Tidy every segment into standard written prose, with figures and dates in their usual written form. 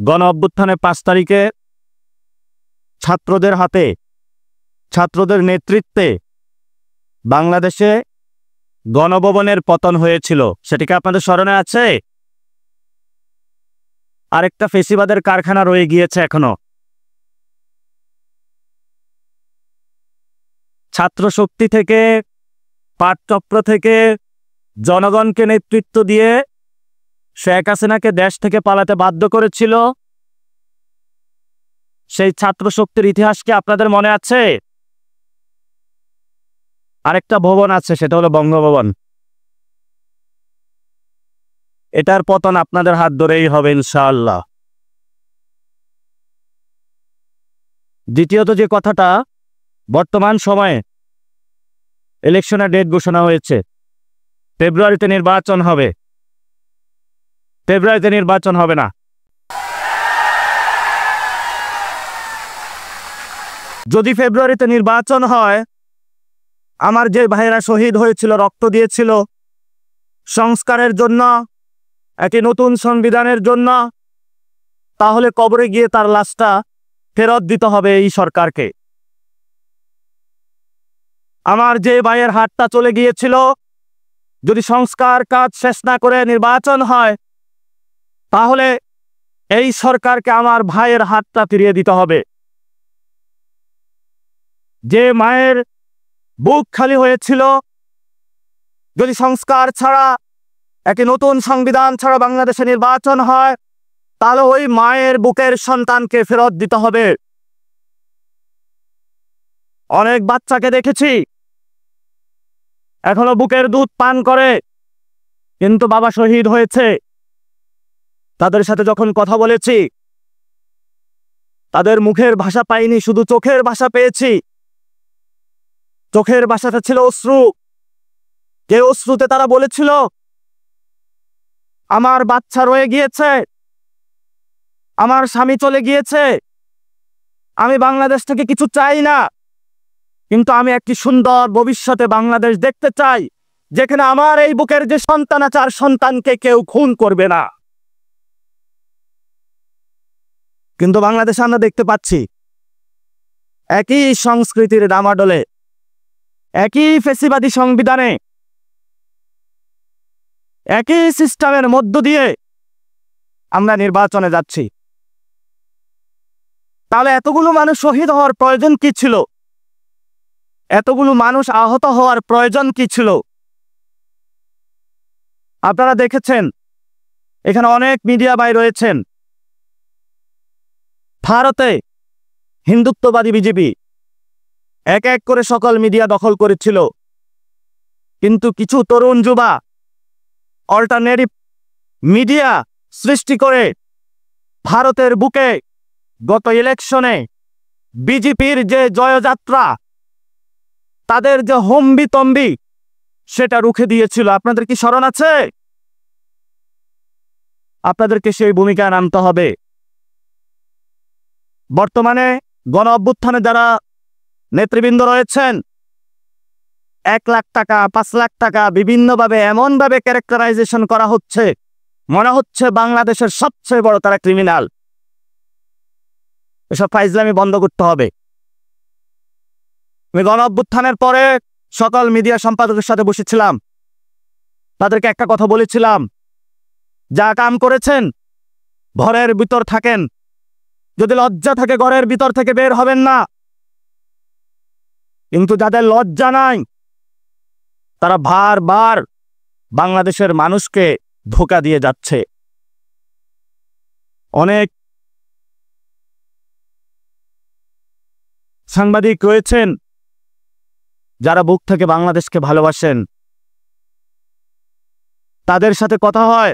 গণ অভ্যুত্থানের 5 তারিখে ছাত্রদের হাতে, ছাত্রদের নেতৃত্বে বাংলাদেশে গণভবনের পতন হয়েছিল। সেটা কি আপনাদের স্মরণে আছে? আরেকটা ফেসিবাদের কারখানা রয়ে গিয়েছে এখনো। ছাত্র শক্তি থেকে, পাটচক্র থেকে জনগণকে নেতৃত্ব দিয়ে শেখ হাসিনাকে দেশ থেকে পালাতে বাধ্য করেছিল। সেই ছাত্র শক্তির ইতিহাস কি আপনাদের মনে আছে? আরেকটা ভবন আছে, সেটা হলো বঙ্গভবন। এটার পতন আপনাদের হাত ধরেই হবে ইনশাআল্লাহ। দ্বিতীয়ত যে কথাটা, বর্তমান সময়ে ইলেকশনের ডেট ঘোষণা হয়েছে, ফেব্রুয়ারিতে নির্বাচন হবে। ফেব্রুয়ারিতে নির্বাচন হবে না। যদি ফেব্রুয়ারিতে নির্বাচন হয়, আমার যে ভাইয়েরা শহীদ হয়েছিল, রক্ত দিয়েছিল সংস্কারের জন্য, একটি নতুন সংবিধানের জন্য, তাহলে কবরে গিয়ে তার লাশটা ফেরত দিতে হবে এই সরকারকে। আমার যে ভাইয়ের হাতটা চলে গিয়েছিল, যদি সংস্কার কাজ শেষ না করে নির্বাচন হয়, তাহলে এই সরকারকে আমার ভাইয়ের হাতটা ফিরিয়ে দিতে হবে। যে মায়ের বুক খালি হয়েছিল, যদি সংস্কার ছাড়া, একটি নতুন সংবিধান ছাড়া বাংলাদেশে নির্বাচন হয়, তাহলে ওই মায়ের বুকের সন্তানকে ফেরত দিতে হবে। অনেক বাচ্চাকে দেখেছি এখনো বুকের দুধ পান করে, কিন্তু বাবা শহীদ হয়েছে। তাদের সাথে যখন কথা বলেছি, তাদের মুখের ভাষা পাইনি, শুধু চোখের ভাষা পেয়েছি। চোখের ভাষাটা ছিল অশ্রু। কে অশ্রুতে তারা বলেছিল, আমার বাচ্চা রয়ে গিয়েছে, আমার স্বামী চলে গিয়েছে, আমি বাংলাদেশ থেকে কিছু চাই না, কিন্তু আমি একটি সুন্দর ভবিষ্যতে বাংলাদেশ দেখতে চাই, যেখানে আমার এই বুকের যে সন্তান আছে, আর সন্তানকে কেউ খুন করবে না। কিন্তু বাংলাদেশে আমরা দেখতে পাচ্ছি একই সংস্কৃতির ডামাডোলে, একই ফেসিবাদী সংবিধানে, একই সিস্টেমের মধ্য দিয়ে আমরা নির্বাচনে যাচ্ছি। তাহলে এতগুলো মানুষ শহীদ হওয়ার প্রয়োজন কি ছিল? এতগুলো মানুষ আহত হওয়ার প্রয়োজন কি ছিল? আপনারা দেখেছেন, এখানে অনেক মিডিয়া ভাই রয়েছেন। ভারতে হিন্দুত্ববাদী বিজেপি এক এক করে সকল মিডিয়া দখল করেছিল, কিন্তু কিছু তরুণ যুবা অল্টারনেটিভ মিডিয়া সৃষ্টি করে ভারতের বুকে গত ইলেকশনে বিজেপির যে জয়যাত্রা, তাদের যে হম্বিতম্বি, সেটা রুখে দিয়েছিল। আপনাদের কি স্মরণ আছে? আপনাদেরকে সেই ভূমিকায় নামতে হবে। বর্তমানে গণ অভ্যুত্থানে যারা নেতৃবৃন্দ রয়েছেন, 1 লাখ টাকা, 5 লাখ টাকা বিভিন্নভাবে এমনভাবে ক্যারেক্টারাইজেশন করা হচ্ছে, মনে হচ্ছে বাংলাদেশের সবচেয়ে বড় তারা ক্রিমিনাল। এসব ফাইজলামি বন্ধ করতে হবে। আমি গণ অভ্যুত্থানের পরে সকল মিডিয়া সম্পাদকের সাথে বসেছিলাম, তাদেরকে একটা কথা বলেছিলাম, যা কাম করেছেন ঘরের ভিতর থাকেন, যদি লজ্জা থাকে ঘরের ভিতর থেকে বের হবেন না। কিন্তু যাদের লজ্জা নাই, তারা বারবার বাংলাদেশের মানুষকে ধোঁকা দিয়ে যাচ্ছে। অনেক সাংবাদিক রয়েছেন যারা বুক থেকে বাংলাদেশকে ভালোবাসেন, তাদের সাথে কথা হয়,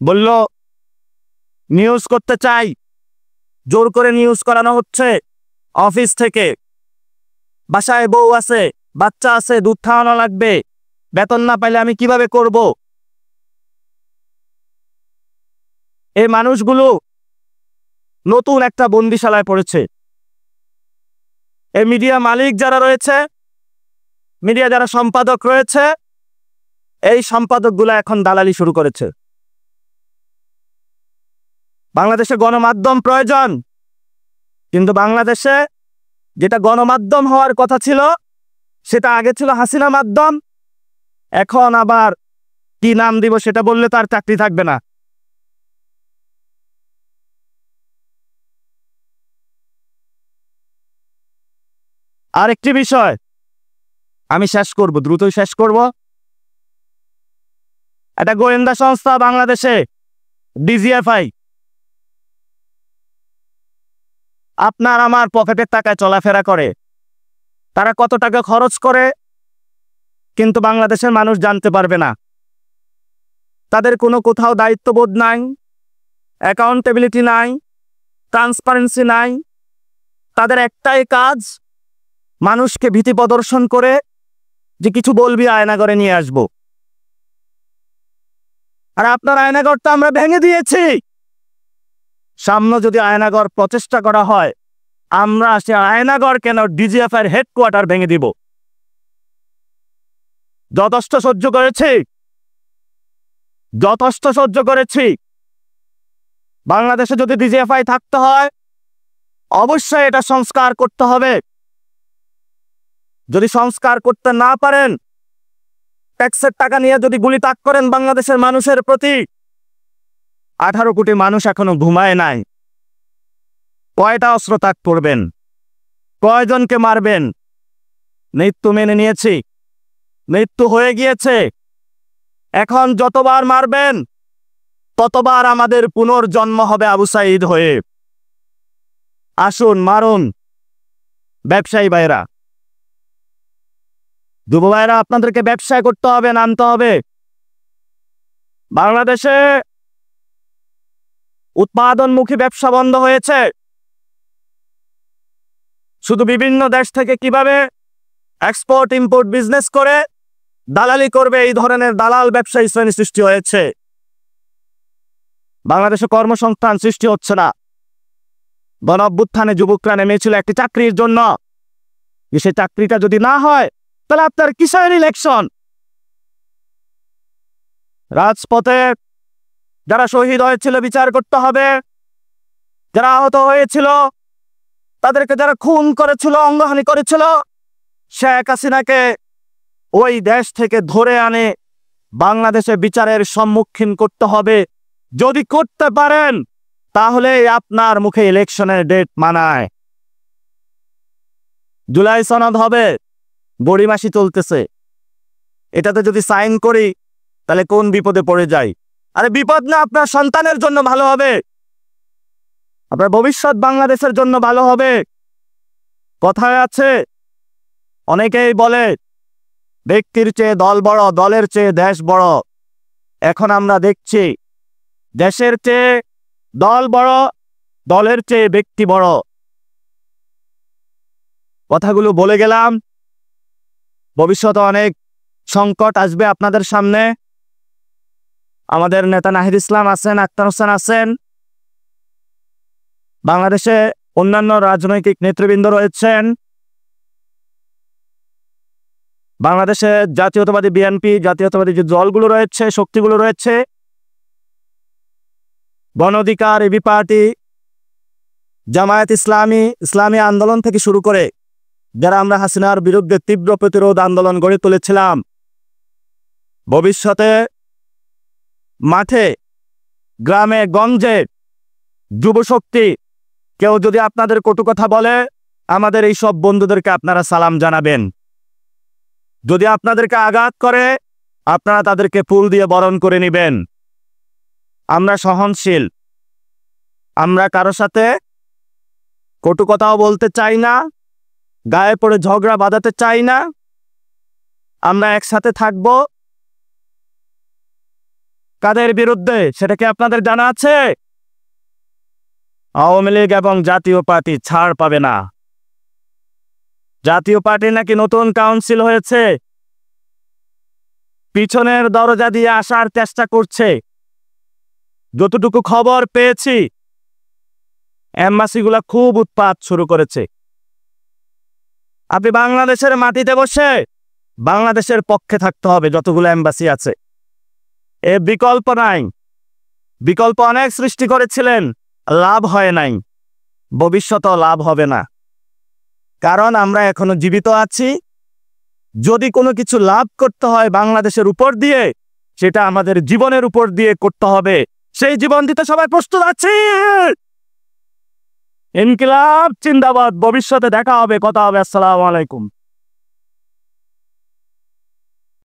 বলল নিউজ করতে চাই, জোর করে নিউজ করানো হচ্ছে অফিস থেকে। বাসায় বউ আছে, বাচ্চা আছে, দুধ খাওয়ানো লাগবে, বেতন না পাইলে আমি কিভাবে করব? এই মানুষগুলো নতুন একটা বন্দিশালায় পড়েছে। এই মিডিয়া মালিক যারা রয়েছে, মিডিয়া যারা সম্পাদক রয়েছে, এই সম্পাদকগুলো এখন দালালি শুরু করেছে। বাংলাদেশে গণমাধ্যম প্রয়োজন, কিন্তু বাংলাদেশে যেটা গণমাধ্যম হওয়ার কথা ছিল সেটা আগে ছিল হাসিনা মাধ্যম, এখন আবার কি নাম দিব সেটা বললে তার চাকরি থাকবে না। আরেকটি বিষয় আমি শেষ করব, দ্রুতই শেষ করব। একটা গোয়েন্দা সংস্থা বাংলাদেশে ডিজিএফআই আপনার আমার পকেটের টাকায় চলাফেরা করে। তারা কত টাকা খরচ করে কিন্তু বাংলাদেশের মানুষ জানতে পারবে না। তাদের কোনো কোথাও দায়িত্ববোধ নাই, অ্যাকাউন্টেবিলিটি নাই, ট্রান্সপারেন্সি নাই। তাদের একটাই কাজ, মানুষকে ভীতি প্রদর্শন করে যে কিছু বলবি আয়নাগরে নিয়ে আসব। আর আপনার আয়নাগরটা আমরা ভেঙে দিয়েছি। সামনে যদি আয়নাগর প্রচেষ্টা করা হয়, আমরা সে আয়নাগর কেন ডিজিএফআই এর হেডকোয়ার্টার ভেঙে দিব। যথেষ্ট সহ্য করেছি, যথেষ্ট সহ্য করেছি। বাংলাদেশে যদি ডিজিএফআই থাকতে হয় অবশ্যই এটা সংস্কার করতে হবে। যদি সংস্কার করতে না পারেন, ট্যাক্সের টাকা নিয়ে যদি গুলি তাক করেন বাংলাদেশের মানুষের প্রতি, 18 কোটি মানুষ এখনো ঘুমায় নাই। কয়টা অস্ত্র তাক করবেন, কয়জনকে মারবেন? মৃত্যু মেনে নিয়েছি, মৃত্যু হয়ে গিয়েছে। এখন যতবার মারবেন ততবার আমাদের পুনর্জন্ম হবে আবু সাঈদ হয়ে। আসুন মারুন। ব্যবসায়ী ভাইরা, যুব ভাইরা, আপনাদেরকে ব্যবসা করতে হবে, নামতে হবে। বাংলাদেশে উৎপাদনমুখী ব্যবসা বন্ধ হয়েছে। শুধু বিভিন্ন দেশ থেকে কিভাবে এক্সপোর্ট ইম্পোর্ট বিজনেস করে দালালি করবে এই ধরনের দালাল ব্যবসায়ী শ্রেণী সৃষ্টি হয়েছে। বাংলাদেশে কর্মসংস্থান সৃষ্টি হচ্ছে না। গণ অভ্যুত্থানে যুবকরা নেমেছিল একটি চাকরির জন্য। সে চাকরিটা যদি না হয় তাহলে আপনার কিসের ইলেকশন? রাজপথে যারা শহীদ হয়েছিল বিচার করতে হবে, যারা আহত হয়েছিল, তাদেরকে যারা খুন করেছিল, অঙ্গহানি করেছিল, শেখ হাসিনাকে ওই দেশ থেকে ধরে আনে বাংলাদেশে বিচারের সম্মুখীন করতে হবে। যদি করতে পারেন তাহলে আপনার মুখে ইলেকশনের ডেট মানায়। জুলাই সনদ হবে, গড়িমাসি চলতেছে, এটাতে যদি সাইন করি তাহলে কোন বিপদে পড়ে যাই? আরে বিপদ না, আপনার সন্তানের জন্য ভালো হবে, আপনার ভবিষ্যৎ বাংলাদেশের জন্য ভালো হবে। কথায় আছে, অনেকেই বলে ব্যক্তির চেয়ে দল বড়, দলের চেয়ে দেশ বড়। এখন আমরা দেখছি দেশের চেয়ে দল বড়, দলের চেয়ে ব্যক্তি বড়। কথাগুলো বলে গেলাম। ভবিষ্যতে অনেক সংকট আসবে আপনাদের সামনে। আমাদের নেতা নাহিদ ইসলাম আছেন, আক্তার হোসেন আছেন, বাংলাদেশে অন্যান্য রাজনৈতিক নেতৃবৃন্দ রয়েছেন, বাংলাদেশে জাতীয়তাবাদী বিএনপি, জাতীয়তাবাদী যে দলগুলো রয়েছে, শক্তিগুলো রয়েছে, গণ অধিকার, এবি পার্টি, জামায়াত ইসলামী, ইসলামী আন্দোলন থেকে শুরু করে যারা আমরা হাসিনার বিরুদ্ধে তীব্র প্রতিরোধ আন্দোলন গড়ে তুলেছিলাম, ভবিষ্যতে মাঠে, গ্রামে, গঞ্জে যুবশক্তি কেউ যদি আপনাদের কটু কথা বলে, আমাদের এই সব বন্ধুদেরকে আপনারা সালাম জানাবেন। যদি আপনাদেরকে আঘাত করে, আপনারা তাদেরকে ফুল দিয়ে বরণ করে নেবেন। আমরা সহনশীল, আমরা কারো সাথে কটু কথাও বলতে চাই না, গায়ে পড়ে ঝগড়া বাঁধাতে চাই না। আমরা একসাথে থাকব। কাদের বিরুদ্ধে সেটা কি আপনাদের জানা আছে? আওয়ামী লীগ এবং জাতীয় পার্টি ছাড় পাবে না। জাতীয় পার্টি নাকি নতুন কাউন্সিল হয়েছে, পিছনের দরজা দিয়ে আসার চেষ্টা করছে। যতটুকু খবর পেয়েছি, এম্বাসিগুলা খুব উৎপাত শুরু করেছে। আপনি বাংলাদেশের মাটিতে বসে বাংলাদেশের পক্ষে থাকতে হবে। যতগুলো এম্বাসি আছে, এ বিকল্প নাই। বিকল্প অনেক সৃষ্টি করেছিলেন, লাভ হয় নাই, ভবিষ্যতেও লাভ হবে না। কারণ আমরা এখনো জীবিত আছি। যদি কোনো কিছু লাভ করতে হয় বাংলাদেশের উপর দিয়ে, সেটা আমাদের জীবনের উপর দিয়ে করতে হবে। সেই জীবন দিতে সবাই প্রস্তুত আছি। ইনকিলাব জিন্দাবাদ। ভবিষ্যতে দেখা হবে, কথা হবে। আসসালামু আলাইকুম।